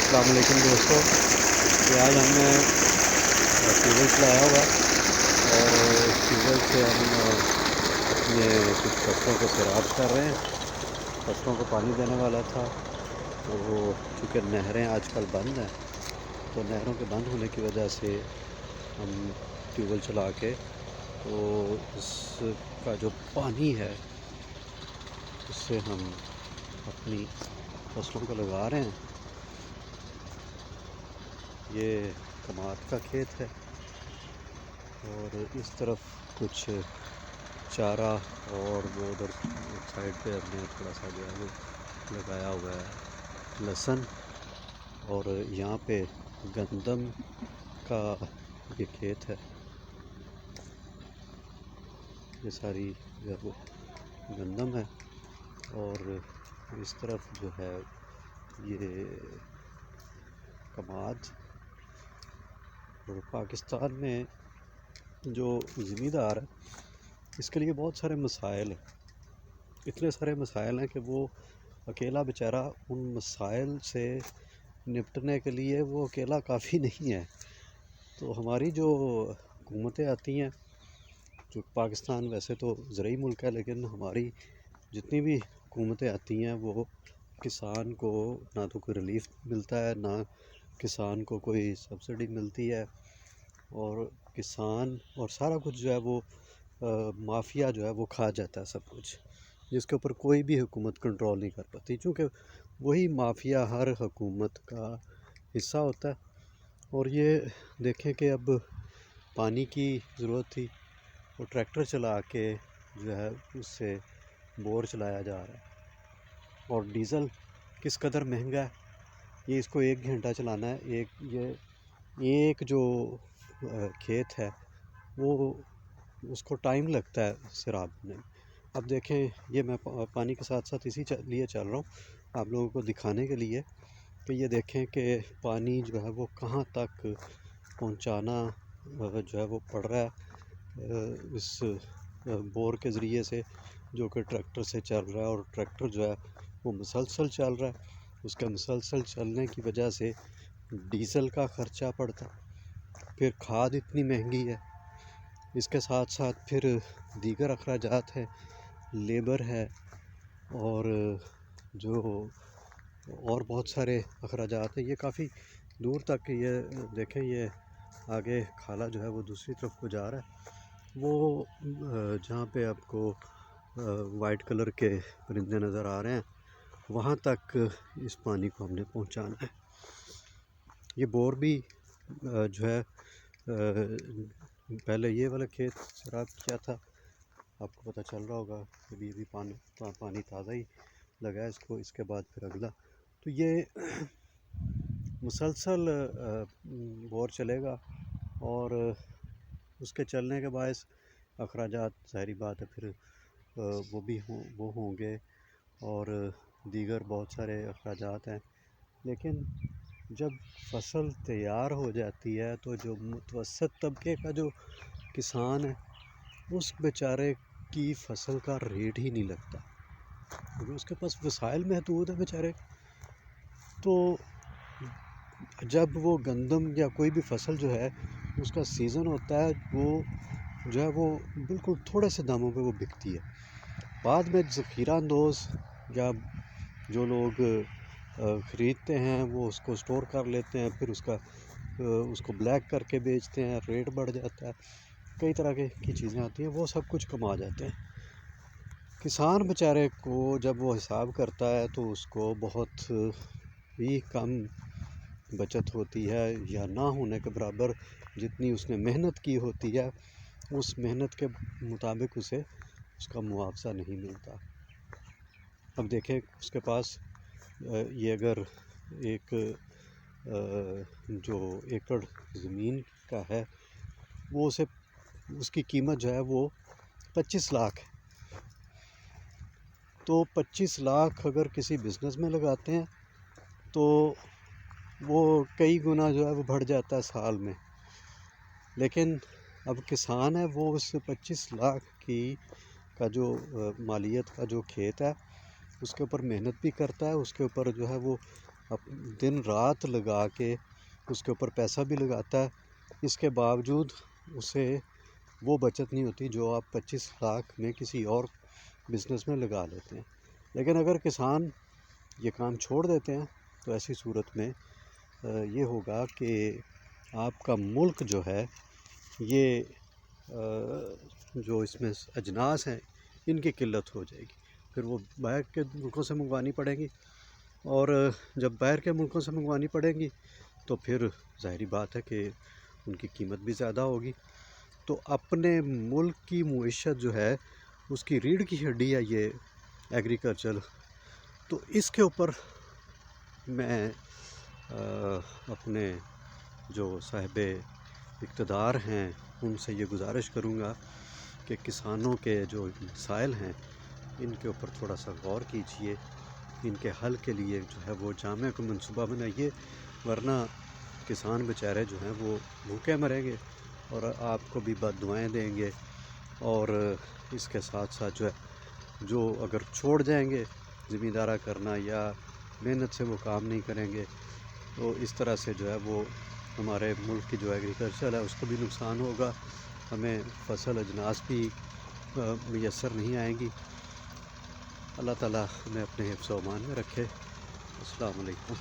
अस्सलाम वालेकुम दोस्तों। ये आज हमने ट्यूबवेल चलाया हुआ है और ट्यूबवेल से हम अपने कुछ फसलों को सैराब कर रहे हैं। फसलों को पानी देने वाला था, तो वो चूँकि नहरें आजकल बंद हैं, तो नहरों के बंद होने की वजह से हम ट्यूबवेल चला के तो इसका जो पानी है उससे हम अपनी फसलों को लगा रहे हैं। ये कमाद का खेत है और इस तरफ कुछ चारा और वो उधर साइड पे हमने थोड़ा सा जो है वो लगाया हुआ है लहसुन, और यहाँ पे गंदम का ये खेत है। ये सारी जो है वो गंदम है और इस तरफ जो है ये कमाद। और पाकिस्तान में जो ज़मींदार है इसके लिए बहुत सारे मसाइल हैं, इतने सारे मसाइल हैं कि वो अकेला बेचारा उन मसाइल से निपटने के लिए वो अकेला काफ़ी नहीं है। तो हमारी जो हुकूमतें आती हैं, जो पाकिस्तान वैसे तो ज़रूरी मुल्क है, लेकिन हमारी जितनी भी हुकूमतें आती हैं वो किसान को ना तो कोई रिलीफ मिलता है, ना किसान को कोई सब्सिडी मिलती है, और किसान और सारा कुछ जो है वो माफिया जो है वो खा जाता है सब कुछ, जिसके ऊपर कोई भी हुकूमत कंट्रोल नहीं कर पाती, क्योंकि वही माफिया हर हुकूमत का हिस्सा होता है। और ये देखें कि अब पानी की ज़रूरत थी, और ट्रैक्टर चला के जो है उससे बोर चलाया जा रहा है। और डीज़ल किस कदर महंगा है, ये इसको 1 घंटा चलाना है। एक जो खेत है वो उसको टाइम लगता है सैराब होने में। अब देखें, ये मैं पानी के साथ साथ इसी लिए चल रहा हूँ आप लोगों को दिखाने के लिए कि ये देखें कि पानी जो है वो कहाँ तक पहुँचाना जो है वो पड़ रहा है इस बोर के ज़रिए से, जो कि ट्रैक्टर से चल रहा है। और ट्रैक्टर जो है वो मुसलसल चल रहा है, उसका मुसलसल चलने की वजह से डीज़ल का ख़र्चा पड़ता, फिर खाद इतनी महंगी है, इसके साथ साथ फिर दीगर अखराजात है, लेबर है, और जो और बहुत सारे अखराजात हैं। ये काफ़ी दूर तक ये देखें, ये आगे खाला जो है वो दूसरी तरफ को जा रहा है, वो जहाँ पे आपको वाइट कलर के परिंदे नज़र आ रहे हैं वहाँ तक इस पानी को हमने पहुँचाना है। ये बोर भी जो है पहले ये वाला खेत सैराब किया था, आपको पता चल रहा होगा, अभी पानी ताज़ा ही लगा है इसको, इसके बाद फिर अगला। तो ये मुसलसल बोर चलेगा, और उसके चलने के बायस अखराजात ज़ाहिरी बात है फिर वो होंगे, और दीगर बहुत सारे अखराजात हैं। लेकिन जब फसल तैयार हो जाती है तो जो मुतवसत तबके का जो किसान है उस बेचारे की फसल का रेट ही नहीं लगता, क्योंकि उसके पास वसाइल महदूद है बेचारे। तो जब वो गंदम या कोई भी फसल जो है उसका सीज़न होता है, वो जो है वो बिल्कुल थोड़े से दामों पे वो बिकती है। बाद में ज़ख़ीरा अंदोज़ या जो लोग ख़रीदते हैं वो उसको स्टोर कर लेते हैं, फिर उसको ब्लैक करके बेचते हैं, रेट बढ़ जाता है, कई तरह की चीज़ें आती हैं, वो सब कुछ कमा जाते हैं। किसान बेचारे को जब वो हिसाब करता है तो उसको बहुत ही कम बचत होती है, या ना होने के बराबर जितनी उसने मेहनत की होती है उस मेहनत के मुताबिक उसे उसका मुआवजा नहीं मिलता। अब देखें, उसके पास ये अगर एक जो एकड़ ज़मीन का है वो उसकी कीमत जो है वो 25 लाख है। तो 25 लाख अगर किसी बिज़नेस में लगाते हैं तो वो कई गुना जो है वो बढ़ जाता है साल में। लेकिन अब किसान है वो उस 25 लाख का जो मालियत का जो खेत है उसके ऊपर मेहनत भी करता है, उसके ऊपर जो है वो دن رات لگا کے اس کے اوپر پیسہ بھی لگاتا ہے، اس کے باوجود اسے وہ بچت نہیں ہوتی جو آپ 25 لاکھ میں کسی اور بزنس میں لگا لیتے ہیں۔ لیکن اگر کسان یہ کام چھوڑ دیتے ہیں تو ایسی صورت میں یہ ہوگا کہ آپ کا ملک جو ہے یہ جو اس میں اجناس ہیں ان کی قلت ہو جائے گی، پھر وہ باہر کے ملکوں سے منگوانی پڑیں گی، اور جب باہر کے ملکوں سے منگوانی پڑیں گی تو پھر ظاہری بات ہے کہ ان کی قیمت بھی زیادہ ہوگی۔ تو اپنے ملک کی معیشت جو ہے اس کی ریڑھ کی ہڈی ہے یہ ایگریکلچر، تو اس کے اوپر میں اپنے جو صاحب اقتدار ہیں ان سے یہ گزارش کروں گا کہ کسانوں کے جو مسائل ہیں ان کے اوپر تھوڑا سا غور کیجئے، ان کے حل کے لیے جو ہے وہ جامع کو منصوبہ بنائیے، ورنہ کسان بیچارے جو ہیں وہ بھوکے مریں گے اور آپ کو بھی بد دعائیں دیں گے، اور اس کے ساتھ ساتھ جو ہے جو اگر چھوڑ جائیں گے زمیندارہ کرنا یا محنت سے وہ کام نہیں کریں گے تو اس طرح سے جو ہے وہ ہمارے ملک کی جو ایگریکلچر ہے اس کو بھی نقصان ہوگا، ہمیں فصل اجناس بھی میسر نہیں آئیں گی۔ اللہ تعالیٰ ہمیں اپنے حفظ و امان میں رکھے۔ السلام علیکم۔